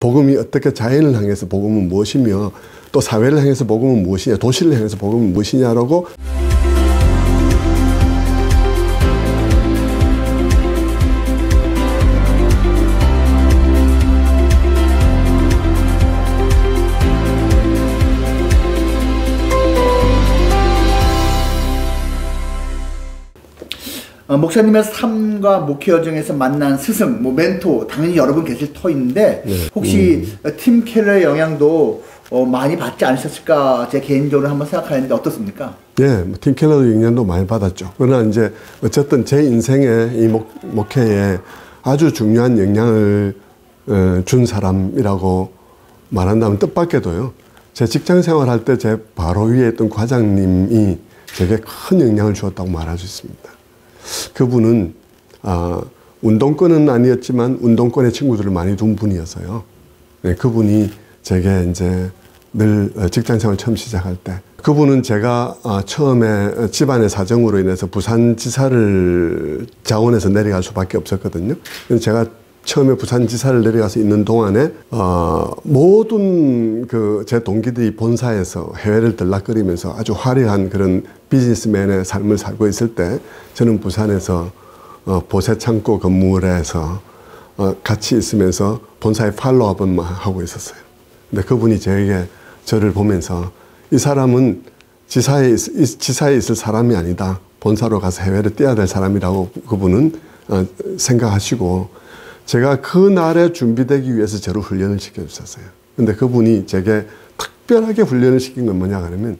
복음이 어떻게 자연을 향해서 복음은 무엇이며 또 사회를 향해서 복음은 무엇이냐, 도시를 향해서 복음은 무엇이냐라고. 목사님의 삶과 목회 여정에서 만난 스승, 멘토 당연히 여러 분 계실 터인데 혹시 팀 켈러의 영향도 많이 받지 않으셨을까 제 개인적으로 한번 생각하는데 어떻습니까? 네, 팀 켈러도 영향도 많이 받았죠. 그러나 이제 어쨌든 제 인생에 이 목회에 아주 중요한 영향을 준 사람이라고 말한다면 뜻밖에도요. 제 직장 생활할 때 제 바로 위에 있던 과장님이 제게 큰 영향을 주었다고 말할 수 있습니다. 그분은 운동권은 아니었지만 운동권의 친구들을 많이 둔 분이어서요. 네, 그분이 제게 이제 늘 직장생활 처음 시작할 때 그분은 제가 처음에 집안의 사정으로 인해서 부산지사를 자원해서 내려갈 수밖에 없었거든요. 제가 처음에 부산지사를 내려가서 있는 동안에 모든 제 동기들이 본사에서 해외를 들락거리면서 아주 화려한 그런 비즈니스맨의 삶을 살고 있을 때 저는 부산에서 보세창고 건물에서 같이 있으면서 본사의 팔로우업만 하고 있었어요. 근데 그분이 저를 보면서 이 사람은 지사에 있을 사람이 아니다. 본사로 가서 해외를 뛰어야 될 사람이라고 그분은 생각하시고 제가 그날에 준비되기 위해서 저를 훈련을 시켜주셨어요. 근데 그분이 제게 특별하게 훈련을 시킨 건 뭐냐 하면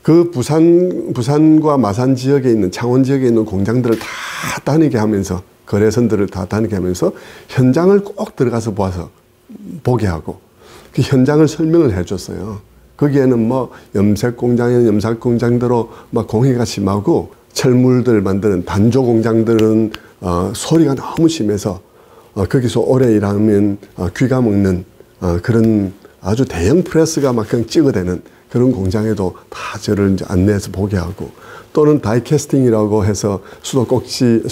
그 부산과 마산 지역에 있는 창원 지역에 있는 공장들을 다 다니게 하면서 거래선들을 다 다니게 하면서 현장을 꼭 들어가서 보게 하고 그 현장을 설명을 해줬어요. 거기에는 염색 공장에는 염색 공장대로 막 공해가 심하고 철물들 만드는 단조 공장들은 소리가 너무 심해서 거기서 오래 일하면 귀가 먹는 그런 아주 대형 프레스가 막 그냥 찍어대는 그런 공장에도 다 저를 이제 안내해서 보게 하고 또는 다이캐스팅이라고 해서 수도 꼭지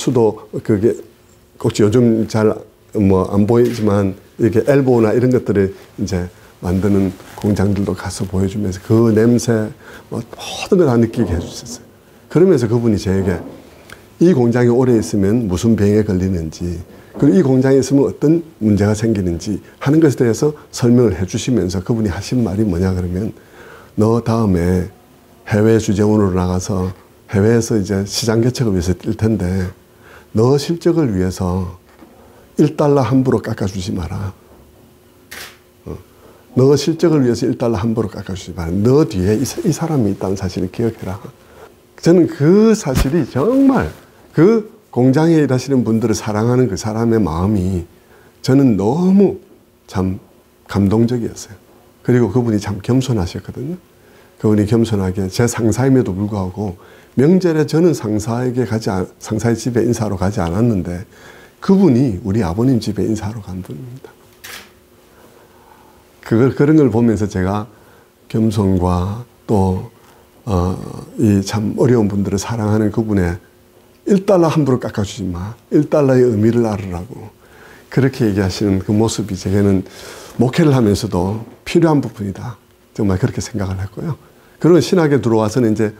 요즘 잘 안 보이지만 이렇게 엘보나 이런 것들을 이제 만드는 공장들도 가서 보여주면서 그 냄새 모든 걸 다 느끼게 해주셨어요. 그러면서 그분이 저에게 이 공장에 오래 있으면 무슨 병에 걸리는지 그리고 이 공장에 있으면 어떤 문제가 생기는지 하는 것에 대해서 설명을 해주시면서 그분이 하신 말이 뭐냐 그러면 너 다음에 해외 주재원으로 나가서 해외에서 이제 시장 개척을 위해서 뛸 텐데 너 실적을 위해서 1달러 함부로 깎아주지 마라. 너 실적을 위해서 1달러 함부로 깎아주지 마라. 너 뒤에 이 사람이 있다는 사실을 기억해라. 저는 그 사실이 정말 그 공장에 일하시는 분들을 사랑하는 그 사람의 마음이 저는 너무 참 감동적이었어요. 그리고 그분이 참 겸손하셨거든요. 그분이 겸손하게 제 상사임에도 불구하고 명절에 저는 상사의 집에 인사하러 가지 않았는데 그분이 우리 아버님 집에 인사하러 간 분입니다. 그런 걸 보면서 제가 겸손과 또 이 참 어려운 분들을 사랑하는 그분의 1달러 함부로 깎아주지 마. 1달러의 의미를 알으라고. 그렇게 얘기하시는 그 모습이 제게는 목회를 하면서도 필요한 부분이다. 정말 그렇게 생각을 했고요. 그리고 신학에 들어와서는 이제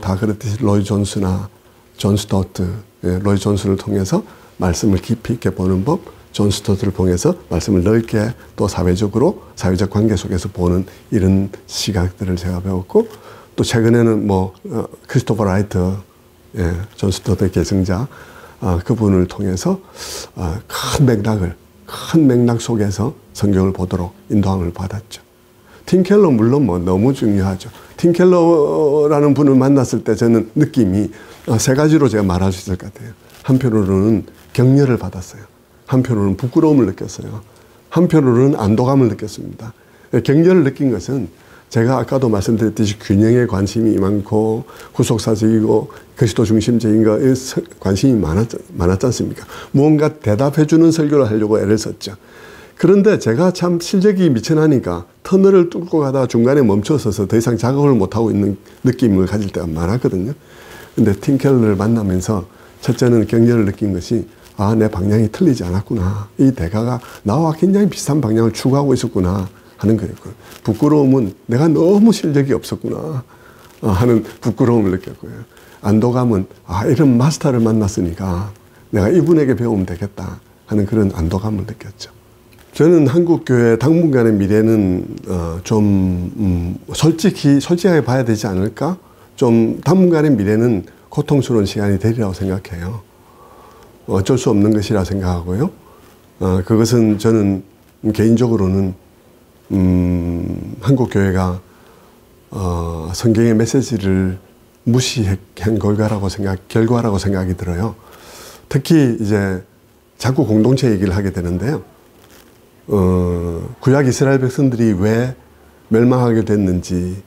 다 그렇듯이 로이 존스나 존 스토트, 로이 존스를 통해서 말씀을 깊이 있게 보는 법, 존 스토트를 통해서 말씀을 넓게 또 사회적 관계 속에서 보는 이런 시각들을 제가 배웠고 또 최근에는 크리스토퍼 라이트, 존 스토트의 계승자, 그분을 통해서 큰 맥락 속에서 성경을 보도록 인도함을 받았죠. 팀 켈러 물론 너무 중요하죠. 팀 켈러라는 분을 만났을 때 저는 느낌이 세 가지로 제가 말할 수 있을 것 같아요. 한편으로는 격려를 받았어요. 한편으로는 부끄러움을 느꼈어요. 한편으로는 안도감을 느꼈습니다. 격려를 느낀 것은 제가 아까도 말씀드렸듯이 균형에 관심이 많고 후속사적이고 그리스도 중심적인 거에 관심이 많았지 않습니까? 무언가 대답해주는 설교를 하려고 애를 썼죠. 그런데 제가 참 실력이 미천하니까 터널을 뚫고 가다가 중간에 멈춰서서 더 이상 작업을 못하고 있는 느낌을 가질 때가 많았거든요. 근데 팀 켈러를 만나면서 첫째는 격려를 느낀 것이 아, 내 방향이 틀리지 않았구나. 이 대가가 나와 굉장히 비슷한 방향을 추구하고 있었구나 하는 거였고요. 부끄러움은 내가 너무 실력이 없었구나 하는 부끄러움을 느꼈고요. 안도감은 아, 이런 마스터를 만났으니까 내가 이분에게 배우면 되겠다 하는 그런 안도감을 느꼈죠. 저는 한국교회 당분간의 미래는 솔직하게 봐야 되지 않을까? 좀 당분간의 미래는 고통스러운 시간이 되리라고 생각해요. 어쩔 수 없는 것이라 생각하고요. 그것은 저는 개인적으로는 한국교회가 성경의 메시지를 무시한 결과라고 생각이 들어요. 특히 이제 자꾸 공동체 얘기를 하게 되는데요. 구약 이스라엘 백성들이 왜 멸망하게 됐는지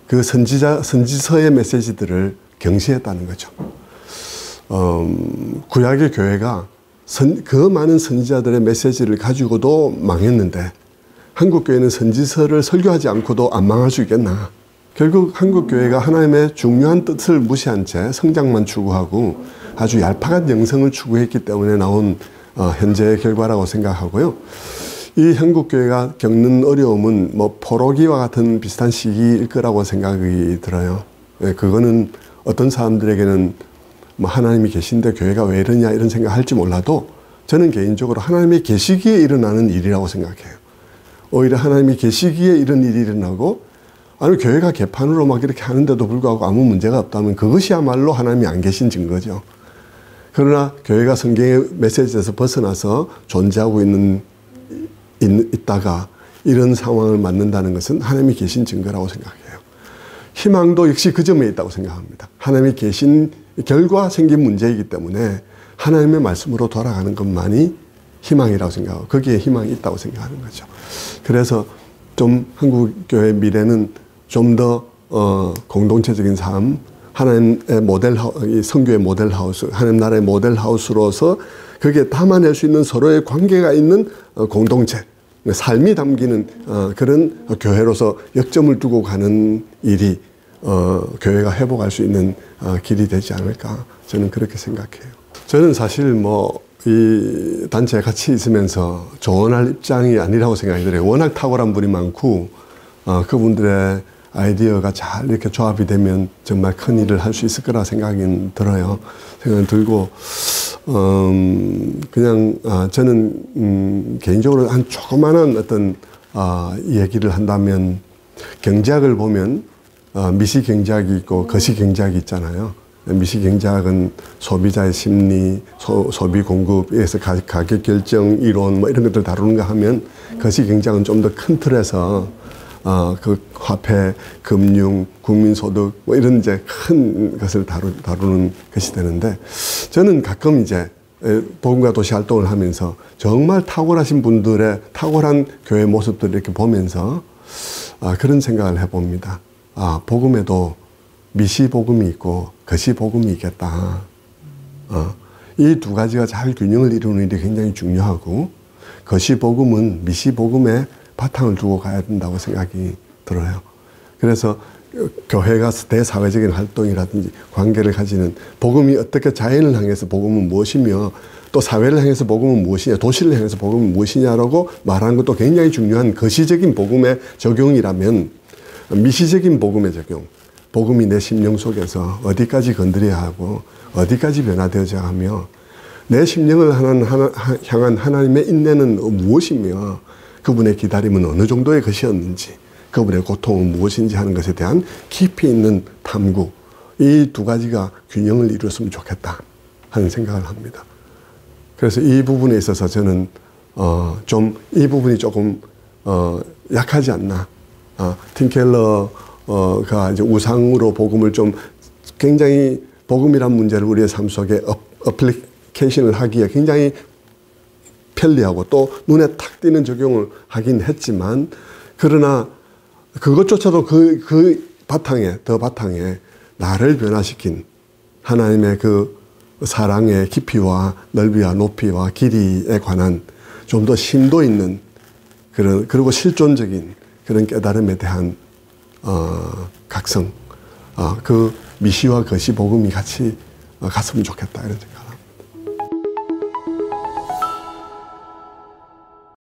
그 선지서의 메시지들을 경시했다는 거죠. 구약의 교회가 그 많은 선지자들의 메시지를 가지고도 망했는데 한국교회는 선지서를 설교하지 않고도 안 망할 수 있겠나. 결국 한국교회가 하나님의 중요한 뜻을 무시한 채 성장만 추구하고 아주 얄팍한 영성을 추구했기 때문에 나온 현재의 결과라고 생각하고요. 이 한국교회가 겪는 어려움은 뭐 포로기와 같은 비슷한 시기일 거라고 생각이 들어요. 그거는 어떤 사람들에게는 뭐 하나님이 계신데 교회가 왜 이러냐 이런 생각할지 몰라도 저는 개인적으로 하나님이 계시기에 일어나는 일이라고 생각해요. 오히려 하나님이 계시기에 이런 일이 일어나고 아니 교회가 개판으로 막 이렇게 하는데도 불구하고 아무 문제가 없다면 그것이야말로 하나님이 안 계신 증거죠. 그러나 교회가 성경의 메시지에서 벗어나서 존재하고 있다가 이런 상황을 맞는다는 것은 하나님이 계신 증거라고 생각해요. 희망도 역시 그 점에 있다고 생각합니다. 하나님이 계신 결과 생긴 문제이기 때문에 하나님의 말씀으로 돌아가는 것만이 희망이라고 생각하고 거기에 희망이 있다고 생각하는 거죠. 그래서 좀 한국교회 미래는 좀 더 공동체적인 삶, 하나님의 성교의 모델하우스, 하나님 나라의 모델하우스로서 거기에 담아낼 수 있는 서로의 관계가 있는 공동체, 삶이 담기는 그런 교회로서 역점을 두고 가는 일이 교회가 회복할 수 있는 길이 되지 않을까 저는 그렇게 생각해요. 저는 사실 이 단체에 같이 있으면서 조언할 입장이 아니라고 생각이 들어요. 워낙 탁월한 분이 많고 그분들의 아이디어가 잘 이렇게 조합이 되면 정말 큰 일을 할 수 있을 거라 생각이 들어요. 생각이 들고 그냥 저는 개인적으로 한 조그마한 어떤 얘기를 한다면 경제학을 보면 미시경제학이 있고 거시경제학이 있잖아요. 미시경제학은 소비자의 심리, 소비 공급에서 가격 결정 이론 뭐 이런 것들 다루는가 하면 거시경제학은 좀 더 큰 틀에서 그 화폐, 금융, 국민소득 뭐 이런 이제 큰 것을 다루는 것이 되는데 저는 가끔 이제 복음과 도시 활동을 하면서 정말 탁월하신 분들의 탁월한 교회 모습들을 이렇게 보면서 그런 생각을 해봅니다. 복음에도 미시복음이 있고 거시복음이 있겠다. 이 두 가지가 잘 균형을 이루는 일이 굉장히 중요하고 거시복음은 미시복음에 바탕을 두고 가야 된다고 생각이 들어요. 그래서 교회가 대사회적인 활동이라든지 관계를 가지는 복음이 어떻게 자연을 향해서 복음은 무엇이며 또 사회를 향해서 복음은 무엇이냐, 도시를 향해서 복음은 무엇이냐라고 말하는 것도 굉장히 중요한 거시적인 복음의 적용이라면 미시적인 복음의 적용, 복음이 내 심령 속에서 어디까지 건드려야 하고 어디까지 변화되어야 하며 내 심령을 향한 하나님의 인내는 무엇이며 그분의 기다림은 어느 정도의 것이었는지 그분의 고통은 무엇인지 하는 것에 대한 깊이 있는 탐구, 이 두 가지가 균형을 이루었으면 좋겠다 하는 생각을 합니다. 그래서 이 부분에 있어서 저는 좀 이 부분이 조금 약하지 않나. 팀 켈러가 이제 우상으로 복음을 좀 굉장히 복음이란 문제를 우리의 삶 속에 어플리케이션을 하기에 굉장히 편리하고 또 눈에 탁 띄는 적용을 하긴 했지만 그러나 그것조차도 그 바탕에 나를 변화시킨 하나님의 그 사랑의 깊이와 넓이와 높이와 길이에 관한 좀 더 심도 있는 그리고 실존적인 그런 깨달음에 대한 각성, 그 미시와 거시 복음이 같이 갔으면 좋겠다 이런 생각.